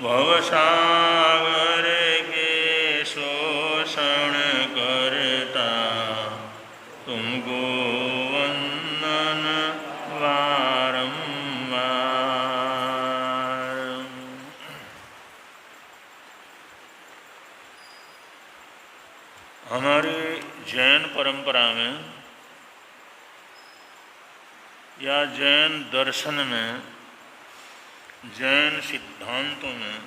भवसागर के शोषण करता तुमको वंदन बारंबार। हमारी जैन परंपरा में या जैन दर्शन में, जैन सिद्धांतों में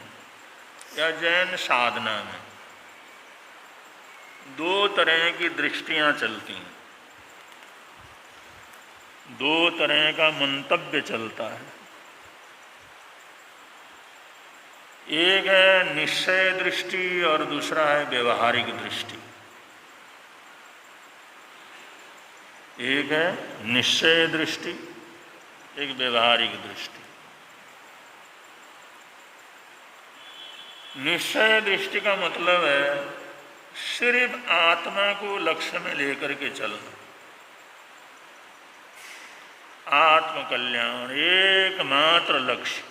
या जैन साधना में दो तरह की दृष्टियां चलती हैं, दो तरह का मंतव्य चलता है। एक है निश्चय दृष्टि और दूसरा है व्यवहारिक दृष्टि। एक है निश्चय दृष्टि, एक व्यवहारिक दृष्टि। निश्चय दृष्टि का मतलब है सिर्फ आत्मा को लक्ष्य में लेकर के चलना, आत्म कल्याण एकमात्र लक्ष्य।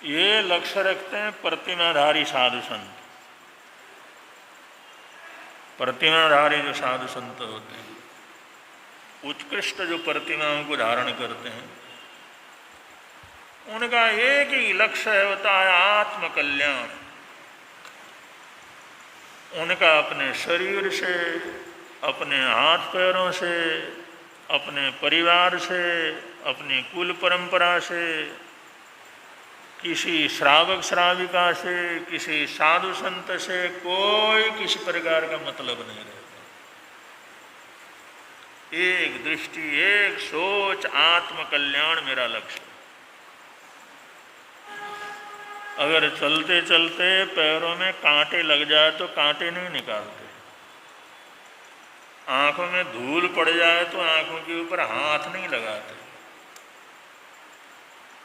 ये लक्ष्य रखते हैं प्रतिमाधारी साधु संत। प्रतिमाधारी जो साधु संत होते हैं, उत्कृष्ट जो प्रतिमाओं को धारण करते हैं, उनका एक ही लक्ष्य होता है आत्म कल्याण। उनका अपने शरीर से, अपने हाथ पैरों से, अपने परिवार से, अपनी कुल परंपरा से, किसी श्रावक श्राविका से, किसी साधु संत से कोई किसी प्रकार का मतलब नहीं रहता। एक दृष्टि, एक सोच, आत्म कल्याण मेरा लक्ष्य। अगर चलते चलते पैरों में कांटे लग जाए तो कांटे नहीं निकालते, आंखों में धूल पड़ जाए तो आंखों के ऊपर हाथ नहीं लगाते,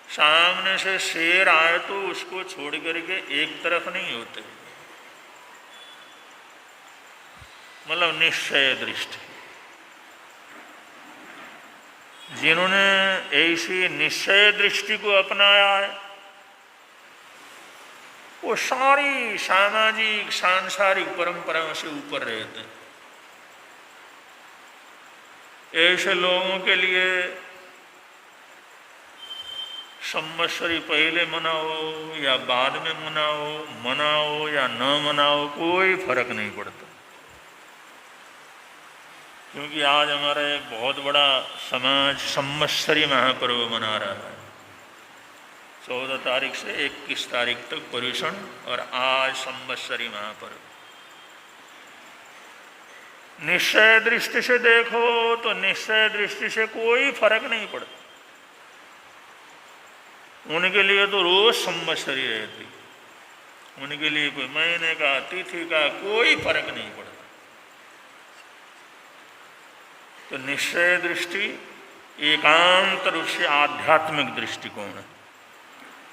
सामने से शेर आए तो उसको छोड़ करके एक तरफ नहीं होते। मतलब निश्चय दृष्टि। जिन्होंने ऐसी निश्चय दृष्टि को अपनाया है वो सारी सामाजिक सांसारिक परंपराओं से ऊपर रहते हैं। ऐसे लोगों के लिए संवत्सरी पहले मनाओ या बाद में मनाओ, मनाओ या न मनाओ, कोई फर्क नहीं पड़ता। क्योंकि आज हमारा एक बहुत बड़ा समाज संवत्सरी महापर्व मना रहा है। 14 तारीख से 21 तारीख तक पर्युषण और आज संवत्सरी महापर्व। निश्चय दृष्टि से देखो तो निश्चय दृष्टि से कोई फर्क नहीं पड़ता। उनके लिए तो रोज संवत्सरी रहती, उनके लिए कोई महीने का, तिथि का कोई फर्क नहीं पड़ता। तो निश्चय दृष्टि एकांत रूप से आध्यात्मिक दृष्टिकोण है,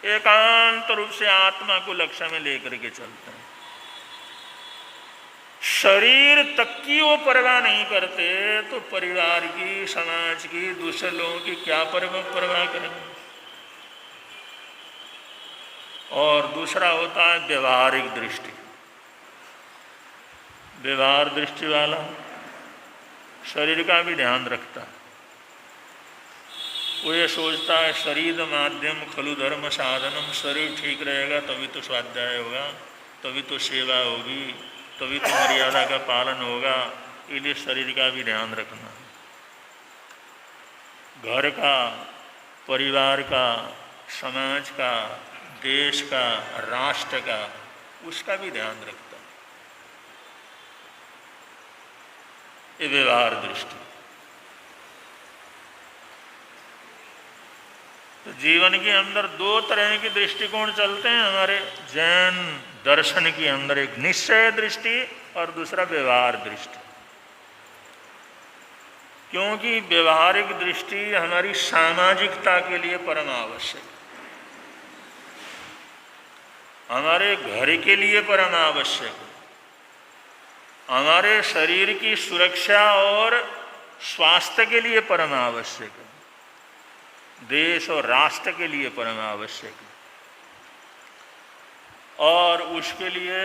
एकांत रूप से आत्मा को लक्ष्य में लेकर के चलते हैं। शरीर तक की वो परवाह नहीं करते तो परिवार की, समाज की, दूसरे लोगों की क्या परवाह करेंगे। और दूसरा होता है व्यवहारिक दृष्टि। व्यवहार दृष्टि वाला शरीर का भी ध्यान रखता है। वो ये सोचता है शरीर माध्यम खलु धर्म साधनम, शरीर ठीक रहेगा तभी तो स्वाध्याय होगा, तभी तो सेवा होगी, तभी तो मर्यादा का पालन होगा। इसलिए शरीर का भी ध्यान रखना, घर का, परिवार का, समाज का, देश का, राष्ट्र का, उसका भी ध्यान रखता है। ये व्यवहार दृष्टि। तो जीवन के अंदर दो तरह के दृष्टिकोण चलते हैं हमारे जैन दर्शन के अंदर, एक निश्चय दृष्टि और दूसरा व्यवहार दृष्टि। क्योंकि व्यवहारिक दृष्टि हमारी सामाजिकता के लिए परम आवश्यक, हमारे घर के लिए परम आवश्यक, हमारे शरीर की सुरक्षा और स्वास्थ्य के लिए परम आवश्यक है। देश और राष्ट्र के लिए परम आवश्यक है। और उसके लिए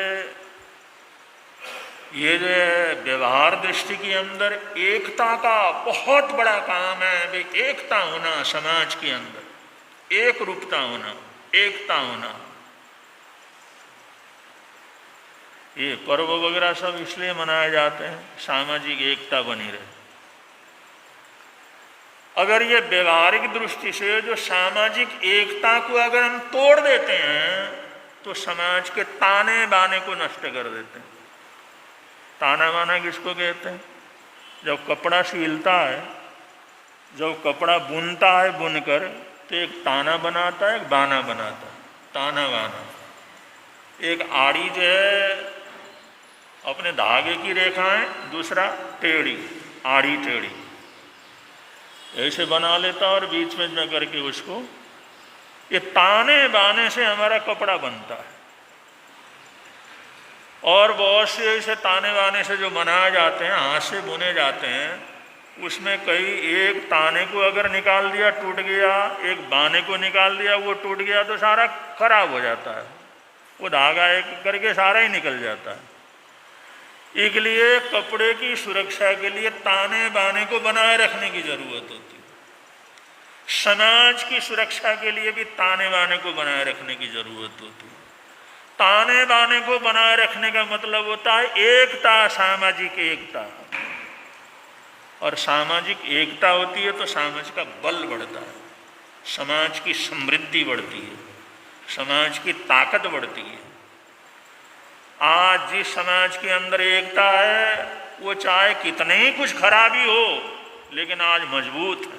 ये जो व्यवहार दृष्टि के अंदर एकता का बहुत बड़ा काम है। वे एकता होना, समाज के अंदर एक रूपता होना, एकता होना। ये पर्व वगैरह सब इसलिए मनाए जाते हैं, सामाजिक एकता बनी रहे। अगर ये व्यवहारिक दृष्टि से जो सामाजिक एकता को अगर हम तोड़ देते हैं तो समाज के ताने बाने को नष्ट कर देते हैं। ताना बाना किसको कहते हैं? जब कपड़ा सिलता है, जब कपड़ा बुनता है, बुनकर तो एक ताना बनाता है, एक बाना बनाता है, ताना बाना। एक आड़ी जो है अपने धागे की रेखाएं, दूसरा टेढ़ी, आड़ी टेढ़ी ऐसे बना लेता और बीच में करके उसको, ये ताने बाने से हमारा कपड़ा बनता है। और बहुत से ऐसे ताने बाने से जो बनाए जाते हैं, हाथ से बुने जाते हैं, उसमें कई एक ताने को अगर निकाल दिया टूट गया, एक बाने को निकाल दिया वो टूट गया तो सारा खराब हो जाता है। वो धागा एक करके सारा ही निकल जाता है। इसलिए कपड़े की सुरक्षा के लिए ताने बाने को बनाए रखने की जरूरत होती है। समाज की सुरक्षा के लिए भी ताने बाने को बनाए रखने की जरूरत होती है। ताने बाने को बनाए रखने का मतलब होता है एकता, सामाजिक एकता। और सामाजिक एकता होती है तो समाज का बल बढ़ता है, समाज की समृद्धि बढ़ती है, समाज की ताकत बढ़ती है। आज जिस समाज के अंदर एकता है वो चाहे कितने ही कुछ खराबी हो लेकिन आज मजबूत है,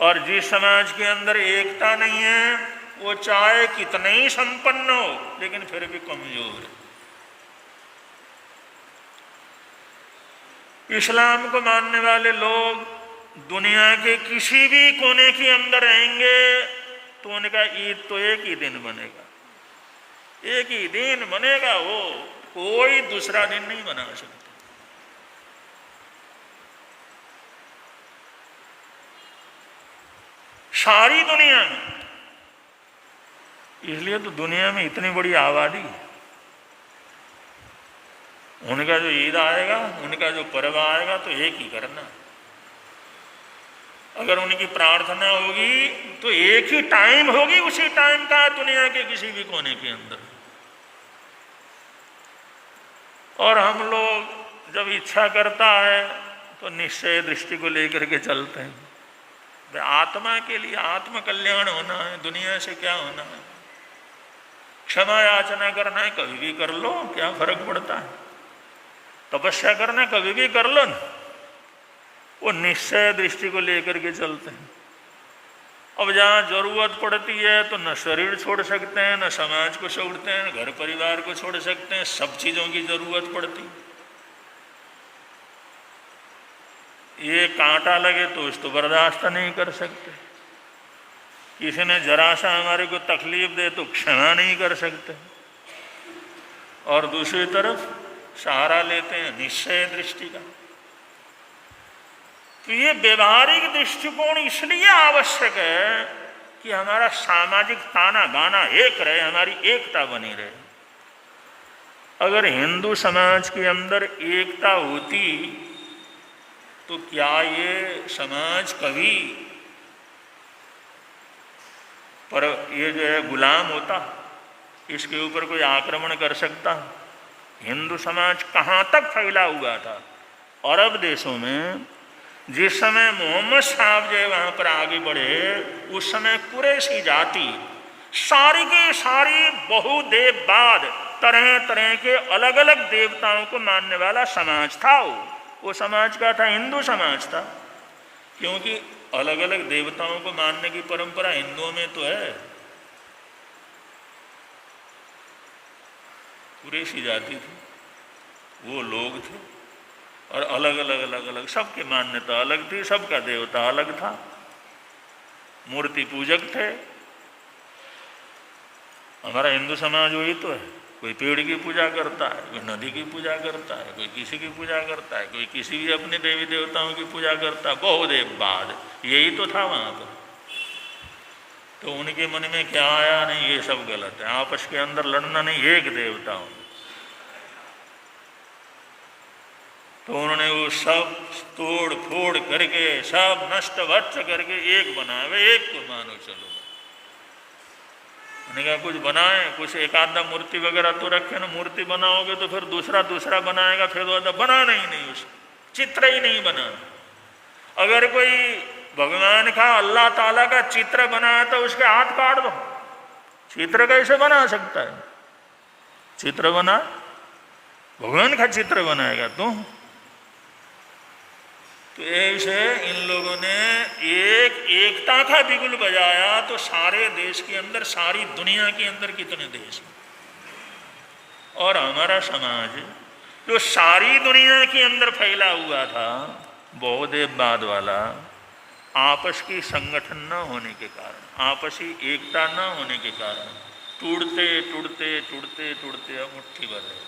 और जिस समाज के अंदर एकता नहीं है वो चाहे कितने ही संपन्न हो लेकिन फिर भी कमजोर है। इस्लाम को मानने वाले लोग दुनिया के किसी भी कोने के अंदर रहेंगे तो उनका ईद तो एक ही दिन बनेगा, एक ही दिन बनेगा, वो कोई दूसरा दिन नहीं बना सकता। सारी दुनिया में, इसलिए तो दुनिया में इतनी बड़ी आबादी है। उनका जो ईद आएगा, उनका जो पर्व आएगा तो एक ही करना। अगर उनकी प्रार्थना होगी तो एक ही टाइम होगी, उसी टाइम का दुनिया के किसी भी कोने के अंदर। और हम लोग जब इच्छा करता है तो निश्चय दृष्टि को लेकर के चलते हैं। आत्मा के लिए आत्म कल्याण होना है, दुनिया से क्या होना है। क्षमा याचना करना है, कभी भी कर लो, क्या फर्क पड़ता है। तपस्या करना है, कभी भी कर लो ना। वो निश्चय दृष्टि को लेकर के चलते हैं। अब जहाँ जरूरत पड़ती है तो न शरीर छोड़ सकते हैं, न समाज को छोड़ते हैं, घर परिवार को छोड़ सकते हैं, सब चीज़ों की जरूरत पड़ती है। ये कांटा लगे तो उसको बर्दाश्त नहीं कर सकते, किसी ने जरा सा हमारे को तकलीफ दे तो क्षमा नहीं कर सकते, और दूसरी तरफ सहारा लेते हैं निश्चय दृष्टि का। तो ये व्यवहारिक दृष्टिकोण इसलिए आवश्यक है कि हमारा सामाजिक ताना बाना एक रहे, हमारी एकता बनी रहे। अगर हिंदू समाज के अंदर एकता होती तो क्या ये समाज कभी पर ये जो है गुलाम होता, इसके ऊपर कोई आक्रमण कर सकता? हिंदू समाज कहाँ तक फैला हुआ था? अरब देशों में जिस समय मोहम्मद साहब जो वहाँ पर आगे बढ़े, उस समय कुरैशी जाति सारी की सारी बहुदेववाद, तरह तरह के अलग अलग देवताओं को मानने वाला समाज था। वो समाज का था, हिंदू समाज था, क्योंकि अलग अलग देवताओं को मानने की परंपरा हिंदुओं में तो है। कुरैशी जाति थी, वो लोग थे, और अलग अलग अलग अलग सबकी मान्यता अलग थी, सबका देवता अलग था, मूर्ति पूजक थे। हमारा हिंदू समाज वही तो है। कोई पेड़ की पूजा करता है, कोई नदी की पूजा करता है, कोई किसी की पूजा करता है, कोई किसी भी अपने देवी देवताओं की पूजा करता है। बहुत देर बाद यही तो था वहाँ पर। तो उनके मन में क्या आया, नहीं ये सब गलत है, आपस के अंदर लड़ना नहीं, एक देवता हो। तो उन्होंने वो सब तोड़ फोड़ करके, सब नष्ट भ्रष्ट करके एक बनाए, एक को मानो चलो। उन्होंने कहा कुछ बनाए, कुछ एक आधा मूर्ति वगैरह तो रखे ना, मूर्ति बनाओगे तो फिर दूसरा बनाएगा, फिर वो बनाना ही नहीं, उस चित्र ही नहीं बनाना। अगर कोई भगवान का, अल्लाह ताला का चित्र बनाया तो उसके हाथ काट दो। चित्र कैसे बना सकता है? चित्र बना, भगवान का चित्र बनाएगा तुम? तो ऐसे इन लोगों ने एकता का बिगुल बजाया तो सारे देश के अंदर, सारी दुनिया के अंदर कितने देश, और हमारा समाज जो सारी दुनिया के अंदर फैला हुआ था, बहुदेववाद वाला, आपस की संगठन न होने के कारण, आपसी एकता न होने के कारण टूटते टूटते टूटते टूटते अब मुट्ठी भर रहे।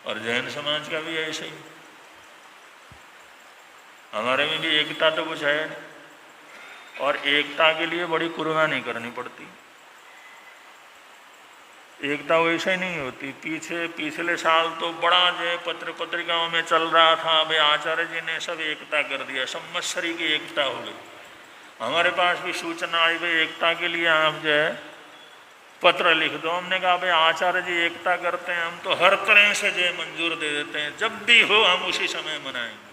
और जैन समाज का भी ऐसे ही, हमारे में भी एकता तो कुछ है नहीं, और एकता के लिए बड़ी कुर्बानी करनी पड़ती। एकता वैसे ही नहीं होती। पिछले साल तो बड़ा जो पत्रिकाओं में चल रहा था, भाई आचार्य जी ने सब एकता कर दिया, संवत्सरी की एकता हो गई। हमारे पास भी सूचना आई, भाई एकता के लिए आप जो है पत्र लिख दो। हमने कहा भाई आचार्य जी एकता करते हैं, हम तो हर तरह से जो मंजूर दे देते हैं, जब भी हो हम उसी समय मनाएंगे।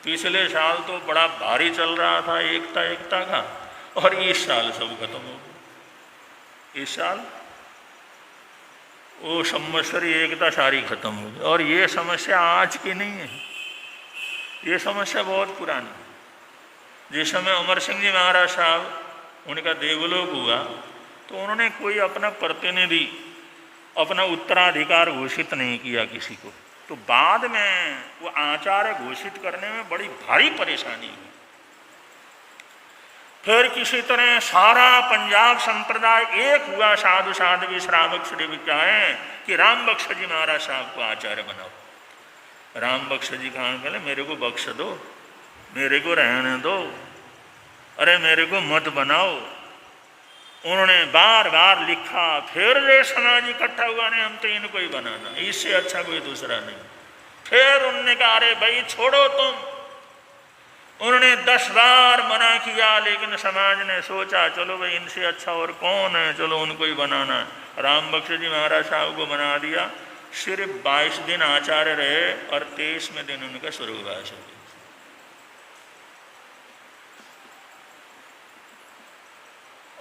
पिछले साल तो बड़ा भारी चल रहा था एकता का, और इस साल सब खत्म हो गया। इस साल वो संवत्सरी एकता सारी खत्म हो गई। और ये समस्या आज की नहीं है, ये समस्या बहुत पुरानी। जिस समय अमर सिंह जी महाराज साहब, उनका देवलोक हुआ, तो उन्होंने कोई अपना प्रतिनिधि, अपना उत्तराधिकार घोषित नहीं किया किसी को। तो बाद में वो आचार्य घोषित करने में बड़ी भारी परेशानी हुई। फिर किसी तरह सारा पंजाब संप्रदाय एक हुआ, साधु साध्वी श्रावक श्री कहे कि राम बख्श जी महाराज साहब को आचार्य बनाओ। राम बख्श जी कहा, बोले मेरे को बख्श दो, मेरे को रहने दो, अरे मेरे को मत बनाओ। उन्होंने बार बार लिखा, फिर वे समाज इकट्ठा हुआ, ने हम तो इनको ही बनाना, इससे अच्छा कोई दूसरा नहीं। फिर उन्होंने कहा अरे भाई छोड़ो तुम। उन्होंने 10 बार मना किया, लेकिन समाज ने सोचा चलो भाई इनसे अच्छा और कौन है, चलो उनको ही बनाना है। राम बख्श जी महाराज साहब को बना दिया। सिर्फ 22 दिन आचार्य रहे और 23वें दिन उनका स्वर्गवास हो गया।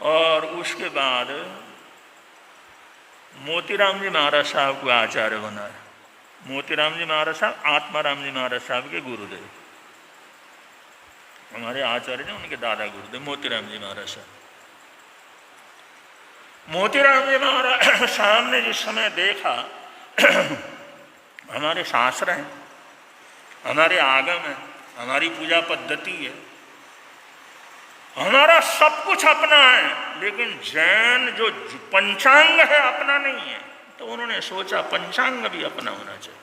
और उसके बाद मोतीराम जी महाराज साहब को आचार्य बनाया। मोतीराम जी महाराज साहब आत्माराम जी महाराज साहब के गुरुदेव, हमारे आचार्य ने उनके दादा गुरुदेव मोतीराम जी महाराज साहब। मोतीराम जी महाराज साहब ने जिस समय देखा हमारे शास्त्र हैं, हमारे आगम है, हमारी पूजा पद्धति है, हमारा सब कुछ अपना है, लेकिन जैन जो पंचांग है अपना नहीं है। तो उन्होंने सोचा पंचांग भी अपना होना चाहिए।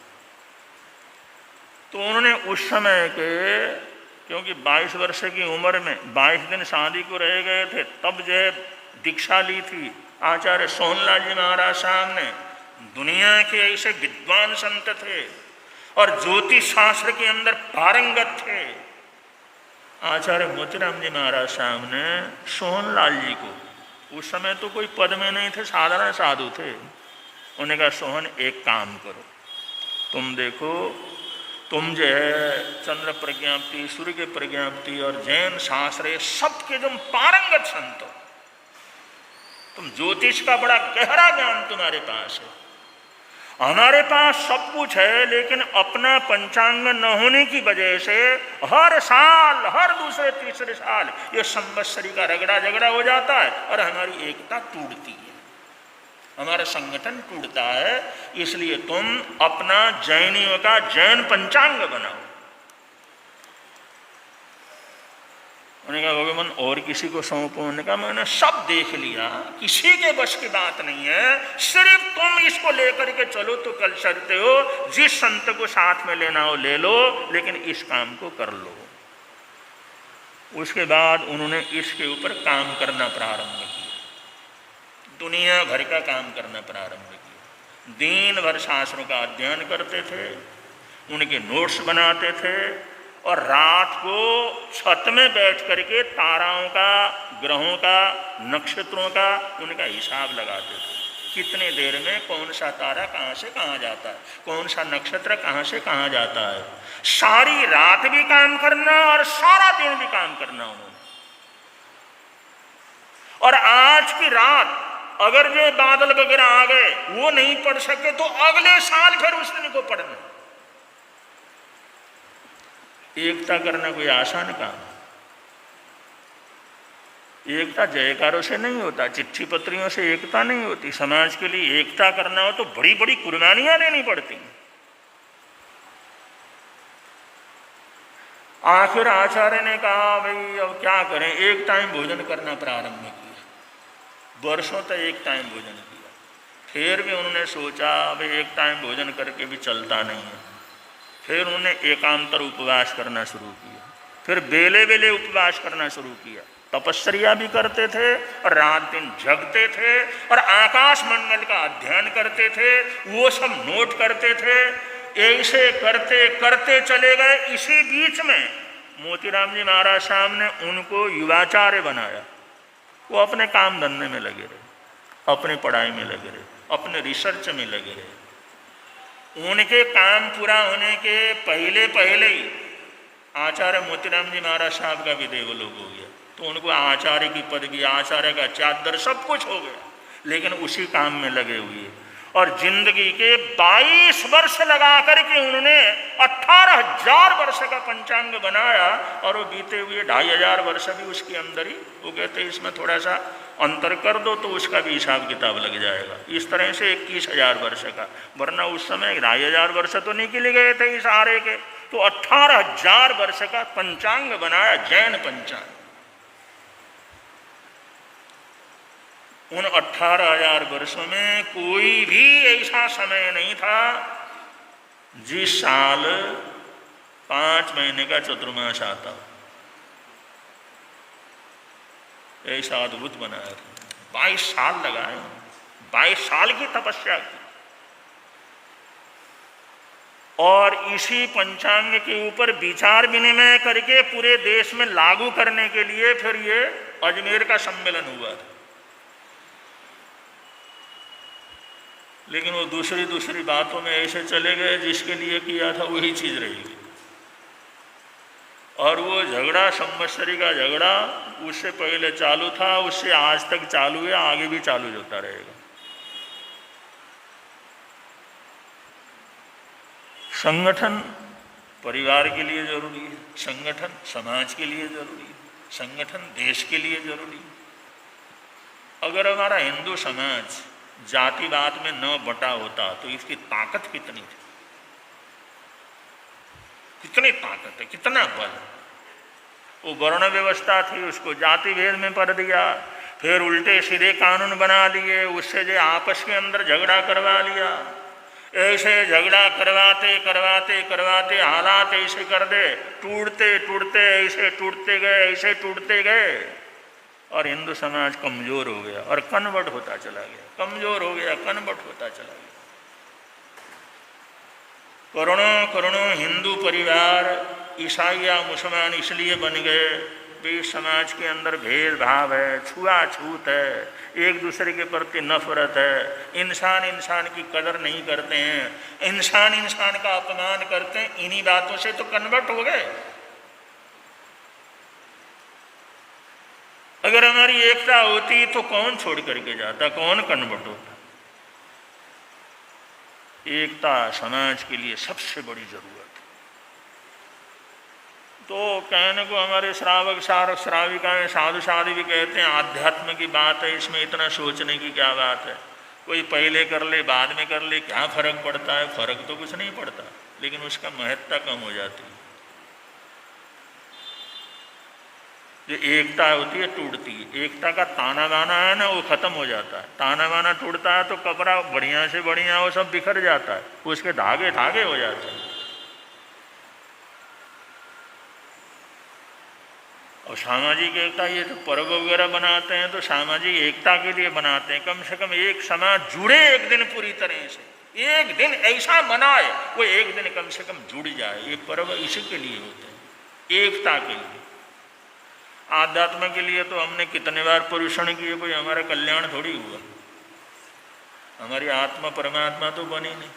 तो उन्होंने उस समय के, क्योंकि 22 वर्ष की उम्र में 22 दिन शादी को रह गए थे, तब जो दीक्षा ली थी आचार्य सोहनलाल जी महाराज साहब ने। दुनिया के ऐसे विद्वान संत थे और ज्योतिष शास्त्र के अंदर पारंगत थे। आचार्य मोतीराम जी महाराज साहब ने सोहनलाल जी को, उस समय तो कोई पद में नहीं थे, साधारण साधु थे, उन्होंने कहा सोहन एक काम करो, तुम देखो तुम जो है चंद्र प्रज्ञाप्ति, सूर्य के प्रज्ञाप्ति और जैन शास्त्र सबके जो पारंगत संत हो, तुम ज्योतिष का बड़ा गहरा ज्ञान तुम्हारे पास है, हमारे पास सब कुछ है, लेकिन अपना पंचांग न होने की वजह से हर साल, हर दूसरे तीसरे साल ये संवत्सरी का रगड़ा झगड़ा हो जाता है और हमारी एकता टूटती है, हमारा संगठन टूटता है। इसलिए तुम अपना जैनियों का जैन पंचांग बनाओ। उन्होंने कहा भगवान और किसी को सौंपो? उन्होंने कहा मैंने सब देख लिया, किसी के बस की बात नहीं है, सिर्फ तुम इसको लेकर के चलो तो कल चलते हो, जिस संत को साथ में लेना हो ले लो, लेकिन इस काम को कर लो। उसके बाद उन्होंने इसके ऊपर काम करना प्रारंभ किया, दुनिया भर का काम करना प्रारंभ किया। दिन भर शास्त्रों का अध्ययन करते थे, उनके नोट्स बनाते थे, और रात को छत में बैठ करके ताराओं का, ग्रहों का, नक्षत्रों का उनका हिसाब लगाते थे। कितने देर में कौन सा तारा कहाँ से कहाँ जाता है, कौन सा नक्षत्र कहाँ से कहाँ जाता है। सारी रात भी काम करना और सारा दिन भी काम करना उन्होंने। और आज की रात अगर जो बादल वगैरह आ गए वो नहीं पढ़ सके तो अगले साल फिर उस दिन को पढ़ना। एकता करना कोई आसान काम, एकता जयकारों से नहीं होता, चिट्ठी पत्रियों से एकता नहीं होती। समाज के लिए एकता करना हो तो बड़ी बड़ी कुर्बानियां लेनी पड़ती। आखिर आचार्य ने कहा भाई अब क्या करें, एक टाइम भोजन करना प्रारंभ किया। वर्षों तक एक टाइम भोजन किया, फिर भी उन्होंने सोचा भाई एक टाइम भोजन करके भी चलता नहीं है। फिर उन्होंने एकांतर उपवास करना शुरू किया, फिर बेले बेले उपवास करना शुरू किया। तपस्या भी करते थे और रात दिन जगते थे और आकाश मंडल का अध्ययन करते थे, वो सब नोट करते थे। ऐसे करते करते चले गए। इसी बीच में मोतीराम जी महाराज साहब ने उनको युवाचार्य बनाया। वो अपने काम धंधे में लगे रहे, अपनी पढ़ाई में लगे रहे, अपने रिसर्च में लगे रहे। उनके काम पूरा होने के पहले पहले ही आचार्य मोतीराम जी महाराज साहब का भी देवलोक हो गया। तो उनको आचार्य की पदवी, आचार्य का चादर सब कुछ हो गया, लेकिन उसी काम में लगे हुए। और जिंदगी के 22 वर्ष लगा करके उन्होंने 18,000 वर्ष का पंचांग बनाया। और वो बीते हुए 2,500 वर्ष भी उसके अंदर ही, वो कहते इसमें थोड़ा सा अंतर कर दो तो उसका भी हिसाब किताब लग जाएगा। इस तरह से 21,000 वर्ष का, वरना उस समय 2,500 वर्ष तो निकल गए थे इस आरे के। तो 18,000 वर्ष का पंचांग बनाया, जैन पंचांग। उन 18,000 वर्षों में कोई भी ऐसा समय नहीं था जिस साल 5 महीने का चतुर्मास आता, ऐसा अद्भुत बनाया था। 22 साल लगाए, 22 साल की तपस्या की। और इसी पंचांग के ऊपर विचार विनिमय करके पूरे देश में लागू करने के लिए फिर ये अजमेर का सम्मेलन हुआ था। लेकिन वो दूसरी बातों में ऐसे चले गए, जिसके लिए किया था वही चीज़ रहेगी। और वो झगड़ा, संवत्सरी का झगड़ा उससे पहले चालू था, उससे आज तक चालू है, आगे भी चालू होता रहेगा। संगठन परिवार के लिए जरूरी है, संगठन समाज के लिए जरूरी है, संगठन देश के लिए जरूरी है। अगर हमारा हिंदू समाज जातिवाद में न बटा होता तो इसकी ताकत कितनी थी, कितनी ताकत है, कितना बल। वो वर्ण व्यवस्था थी, उसको जाति भेद में कर दिया, फिर उल्टे सीधे कानून बना दिए, उससे जो आपस के अंदर झगड़ा करवा लिया। ऐसे झगड़ा करवाते करवाते करवाते हालात ऐसे कर दे, टूटते टूटते ऐसे टूटते गए, ऐसे टूटते गए, और हिंदू समाज कमज़ोर हो गया और कन्वर्ट होता चला गया, कमज़ोर हो गया, कन्वर्ट होता चला गया। करोड़ों करोड़ों हिंदू परिवार ईसाई या मुसलमान इसलिए बन गए भी समाज के अंदर भेदभाव है, छुआछूत है, एक दूसरे के प्रति नफरत है, इंसान इंसान की कदर नहीं करते हैं, इंसान इंसान का अपमान करते हैं। इन्हीं बातों से तो कन्वर्ट हो गए। अगर हमारी एकता होती तो कौन छोड़ करके जाता, कौन कन्वर्ट होता। एकता समाज के लिए सबसे बड़ी जरूरत है। तो कहने को हमारे श्रावक श्राविकाएं, साधु साधु भी कहते हैं आध्यात्म की बात है, इसमें इतना सोचने की क्या बात है, कोई पहले कर ले बाद में कर ले, क्या फर्क पड़ता है। फर्क तो कुछ नहीं पड़ता, लेकिन उसका महत्ता कम हो जाती है। जो एकता होती है टूटती है। एकता का ताना बाना है ना, वो खत्म हो जाता है। ताना बाना टूटता है तो कपड़ा बढ़िया से बढ़िया वो सब बिखर जाता है, उसके धागे धागे हो जाते हैं। और सामाजिक एकता, ये जो पर्व वगैरह बनाते हैं तो सामाजिक एकता के लिए बनाते हैं। कम से कम एक समाज जुड़े एक दिन पूरी तरह से, एक दिन ऐसा मनाए वो एक दिन कम से कम जुड़ जाए। ये पर्व इसी के लिए होते हैं, एकता के लिए। आध्यात्म के लिए तो हमने कितने बार पोषण किए, कोई हमारा कल्याण थोड़ी हुआ। हमारी आत्मा परमात्मा तो बनी नहीं,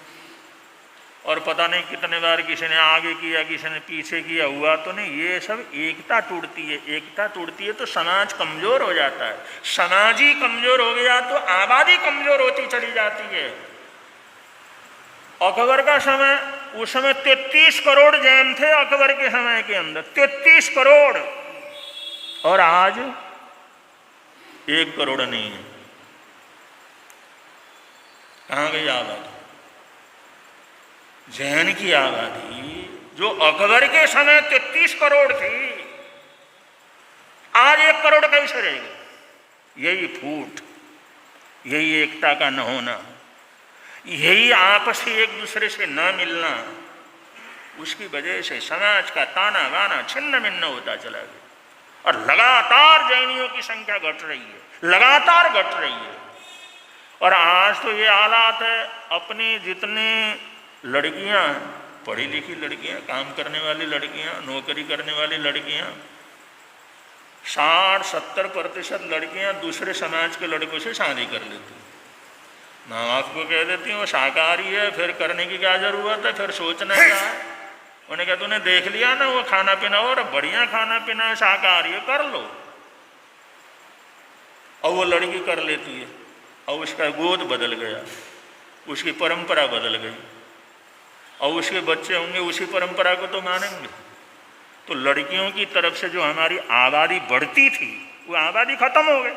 और पता नहीं कितने बार किसी ने आगे किया किसी ने पीछे किया, हुआ तो नहीं। ये सब एकता टूटती है। एकता टूटती है तो समाज कमजोर हो जाता है। समाज ही कमजोर हो गया तो आबादी कमजोर होती चली जाती है। अकबर का समय, उस समय 33 करोड़ जैन थे अकबर के समय के अंदर, 33 करोड़, और आज 1 करोड़ नहीं है। कहाँ गई आबादी? जैन की आबादी जो अकबर के समय 33 करोड़ थी, आज 1 करोड़ कैसे रहेगी? यही फूट, यही एकता का न होना, यही आपसी एक दूसरे से न मिलना, उसकी वजह से समाज का ताना बाना छिन्न भिन्न होता चला गया। और लगातार जैनियों की संख्या घट रही है, लगातार घट रही है। और आज तो ये हालात है, अपनी जितनी लड़कियां, पढ़ी लिखी लड़कियां, काम करने वाली लड़कियां, नौकरी करने वाली लड़कियां, 60-70% लड़कियां दूसरे समाज के लड़कों से शादी कर लेती। माँ बाप को कह देती हैं वो शाकाहारी है, फिर करने की क्या जरूरत है, फिर सोचना क्या है। उन्हें कहा तूने देख लिया ना वो खाना पीना, और बढ़िया खाना पीना है, शाकाहारी है, कर लो। और वो लड़की कर लेती है, और उसका गोद बदल गया, उसकी परंपरा बदल गई, और उसके बच्चे होंगे उसी परंपरा को तो मानेंगे। तो लड़कियों की तरफ से जो हमारी आबादी बढ़ती थी, वो आबादी खत्म हो गई।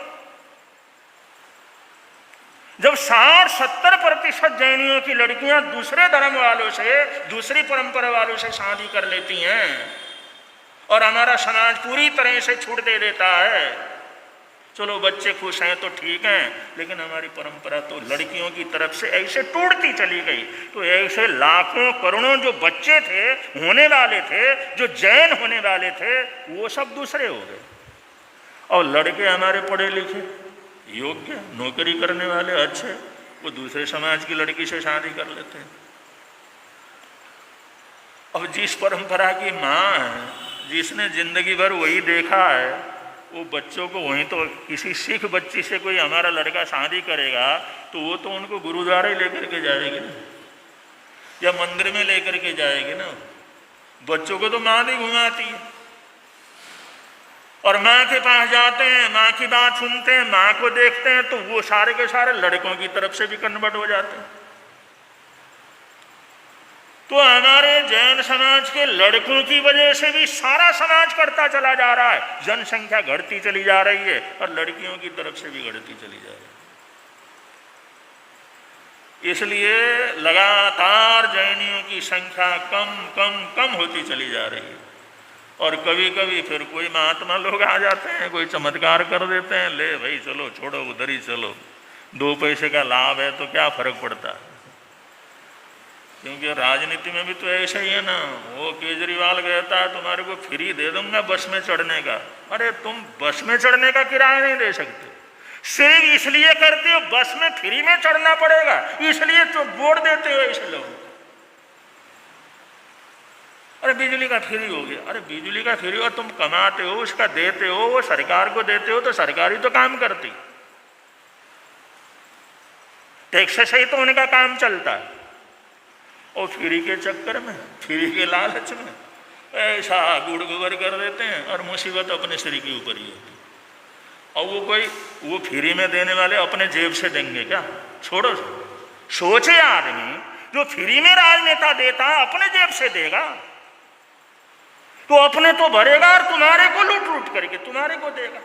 जब 60-70% जैनियों की लड़कियां दूसरे धर्म वालों से, दूसरी परंपरा वालों से शादी कर लेती हैं, और हमारा समाज पूरी तरह से छूट दे देता है, चलो बच्चे खुश हैं तो ठीक हैं, लेकिन हमारी परंपरा तो लड़कियों की तरफ से ऐसे टूटती चली गई। तो ऐसे लाखों करोड़ों जो बच्चे थे, होने वाले थे, जो जैन होने वाले थे, वो सब दूसरे हो गए। और लड़के हमारे पढ़े लिखे, योग्य, नौकरी करने वाले, अच्छे, वो दूसरे समाज की लड़की से शादी कर लेते हैं। अब जिस परंपरा की माँ है, जिसने जिंदगी भर वही देखा है, वो बच्चों को वहीं, तो किसी सिख बच्ची से कोई हमारा लड़का शादी करेगा तो वो तो उनको गुरुद्वारे लेकर के जाएगी ना, या मंदिर में लेकर के जाएगी ना। बच्चों को तो माँ भी घुमाती है, और माँ के पास जाते हैं, माँ की बात सुनते हैं, माँ को देखते हैं, तो वो सारे के सारे लड़कों की तरफ से भी कन्वर्ट हो जाते हैं। तो हमारे जैन समाज के लड़कों की वजह से भी सारा समाज करता चला जा रहा है, जनसंख्या घटती चली जा रही है, और लड़कियों की तरफ से भी घटती चली जा रही है। इसलिए लगातार जैनियों की संख्या कम कम कम होती चली जा रही है। और कभी कभी फिर कोई महात्मा लोग आ जाते हैं, कोई चमत्कार कर देते हैं, ले भाई चलो, छोड़ो, उधर ही चलो, 2 पैसे का लाभ है तो क्या फर्क पड़ता है। क्योंकि राजनीति में भी तो ऐसा ही है ना। वो केजरीवाल कहता है तुम्हारे को फ्री दे दूंगा बस में चढ़ने का। अरे तुम बस में चढ़ने का किराया नहीं दे सकते, सिर्फ इसलिए करते हो बस में फ्री में चढ़ना पड़ेगा, इसलिए तो वोट देते हो ऐसे लोग। अरे बिजली का फ्री हो गया, अरे बिजली का फ्री, और तुम कमाते हो, उसका देते हो, वो सरकार को देते हो, तो सरकार ही तो काम करती, टैक्स से ही तो उनका काम चलता है। और फ्री के चक्कर में, फ्री के लालच में ऐसा गुड़ गोबर कर देते हैं, और मुसीबत अपने सिर के ऊपर ही होती। और वो फ्री में देने वाले अपने जेब से देंगे क्या? छोड़ो, सोचे आदमी जो फ्री में राजनेता देता है अपने जेब से देगा, तो अपने तो भरेगा और तुम्हारे को लूट लूट करके तुम्हारे को देगा।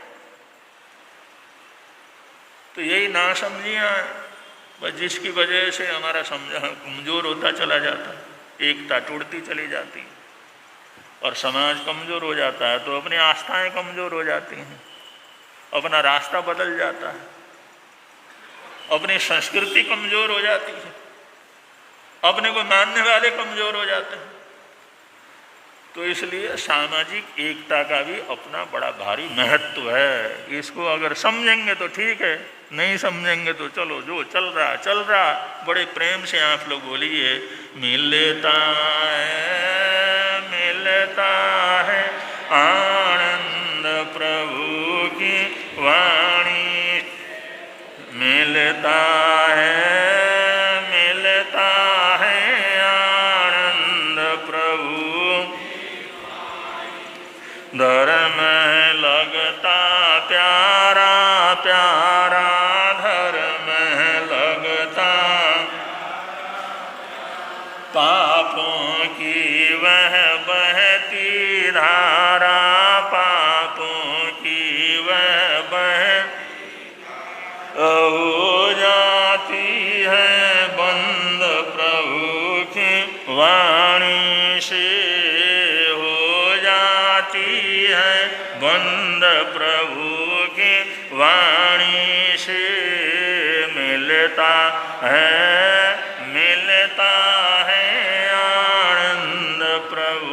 तो यही नासमझियां बस, जिसकी वजह से हमारा समझा कमजोर होता चला जाता, एकता टूटती चली जाती। और समाज कमज़ोर हो जाता है तो अपनी आस्थाएं कमज़ोर हो जाती हैं, अपना रास्ता बदल जाता है, अपनी संस्कृति कमज़ोर हो जाती है, अपने को मानने वाले कमज़ोर हो जाते हैं। तो इसलिए सामाजिक एकता का भी अपना बड़ा भारी महत्व है। इसको अगर समझेंगे तो ठीक है, नहीं समझेंगे तो चलो जो चल रहा चल रहा। बड़े प्रेम से आप लोग बोलिए, मिलता है आनंद प्रभु की वाणी, मिलता है आनंद प्रभु, धर्म लगता प्यारा प्यारा, धर्म लगता पापों की वह बहती धारा, पापों की वह हो जाती है बंद प्रभु की वाणी से, हो जाती है बंद प्रभु की वाणी से, मिलता है आनंद प्रभु।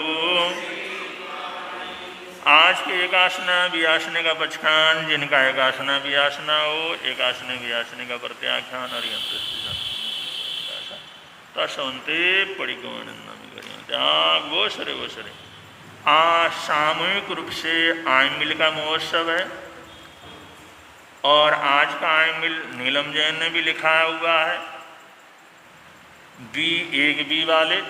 आज के एकासना वियासने का पचखान, जिनका एकासना वियासना हो, एकासने वियासने का प्रत्याख्यान और तस्वंते त्याग वो सरे। आज सामूहिक रूप से आयमिल का महोत्सव है और आज का आयमिल नीलम जैन ने भी लिखा हुआ है, B1B वाले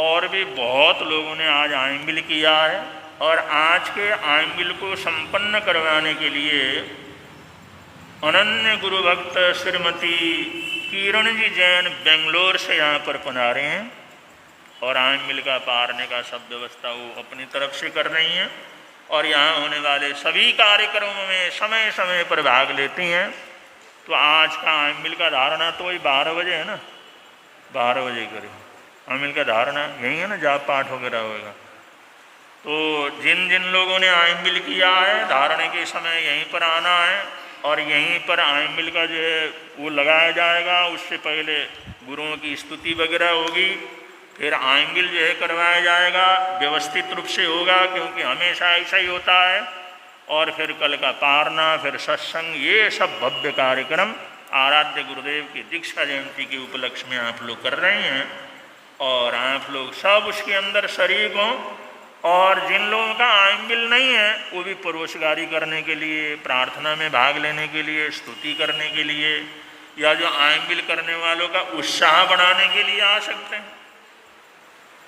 और भी बहुत लोगों ने आज आयमिल किया है। और आज के आयमिल को संपन्न करवाने के लिए अनन्य गुरु भक्त श्रीमती किरण जी जैन बेंगलोर से यहाँ पर पधारे हैं और आयमिल का पारने का सब व्यवस्था वो अपनी तरफ से कर रही हैं और यहाँ होने वाले सभी कार्यक्रमों में समय समय पर भाग लेती हैं। तो आज का आयमिल का धारणा तो वही 12 बजे है ना, 12 बजे करें आयमिल का धारणा, यही है ना, जाप पाठ वगैरह होगा। तो जिन जिन लोगों ने आयमिल किया है धारणे के समय यहीं पर आना है और यहीं पर आयमिल का जो है वो लगाया जाएगा। उससे पहले गुरुओं की स्तुति वगैरह होगी, फिर आयमिल जो है करवाया जाएगा, व्यवस्थित रूप से होगा क्योंकि हमेशा ऐसा ही होता है। और फिर कल का पारना, फिर सत्संग, ये सब भव्य कार्यक्रम आराध्य गुरुदेव की दीक्षा जयंती के उपलक्ष्य में आप लोग कर रहे हैं और आप लोग सब उसके अंदर शरीक हों। और जिन लोगों का आयमिल नहीं है वो भी परोसगारी करने के लिए, प्रार्थना में भाग लेने के लिए, स्तुति करने के लिए, या जो आयमिल करने वालों का उत्साह बढ़ाने के लिए आ सकते हैं।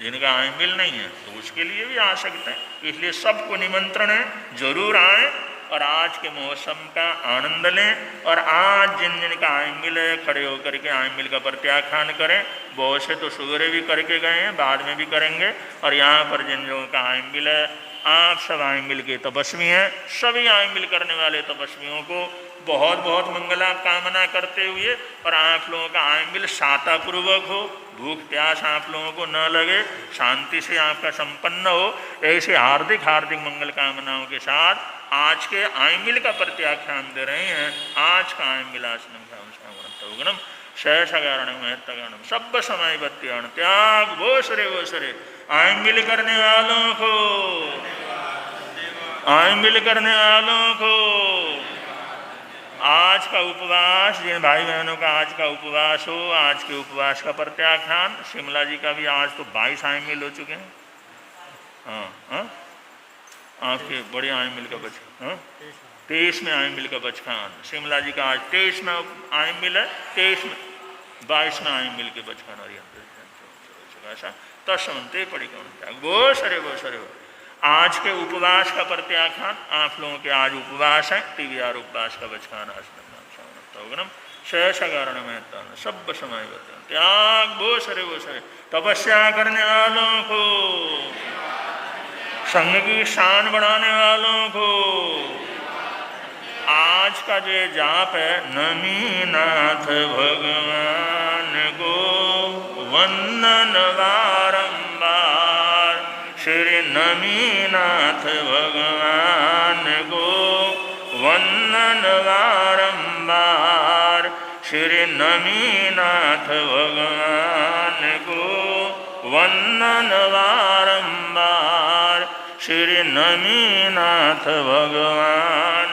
जिनका आयमिल नहीं है तो उसके लिए भी आ सकते हैं। इसलिए सबको निमंत्रण है, जरूर आएँ और आज के मौसम का आनंद लें। और आज जिन जिन का आयमिल है खड़े होकर के आयमिल का प्रत्याख्यान करें। बहुत से तो सुबह भी करके गए हैं, बाद में भी करेंगे। और यहाँ पर जिन लोगों का आयमिल है, आप सब आयमिल के तपस्वी हैं, सभी आयमिल करने वाले तपस्वियों को बहुत बहुत मंगला कामना करते हुए, और आप लोगों का आयमिल सातापूर्वक हो, भूख प्यास आप लोगों को न लगे, शांति से आपका संपन्न हो, ऐसे हार्दिक हार्दिक मंगल कामनाओं के साथ आज के आयमिल का प्रत्याख्यान दे रहे हैं। आज का आयमिलासनम शामगणम शेषगारण महत्तगणम सब समय बत्याण त्याग वो सरे आयमिल करने वालों को, आयमिल करने वालों को आज का उपवास, जिन भाई बहनों का आज का उपवास हो, आज के उपवास का प्रत्याख्यान। शिमला जी का भी आज तो 22 आयमिल हो चुके हैं। हाँ, आपके बड़े आयमिल का बचखान 23 में आयमिल का बचखान। शिमला जी का आज 23 में आयमिल है, 23 में 22 में आयमिल के बचखान। ऐसा तस्वंते पड़ी कौन वो सरे आज के उपवास का प्रत्याख्यान। आप लोगों के आज उपवास है, TVR उपवास का बचखान आसनम शेषगारण में सब समय बता त्याग वो सरे तपस्या करने वालों को, संघ की शान बढ़ाने वालों को आज का जो जाप है, नमीनाथ भगवान को वंदन बारंबार, श्री नमीनाथ भगवान को वंदन बारंबार। श्री नमीनाथ भगवान को वंदन बारंबार। श्री नमीनाथ भगवान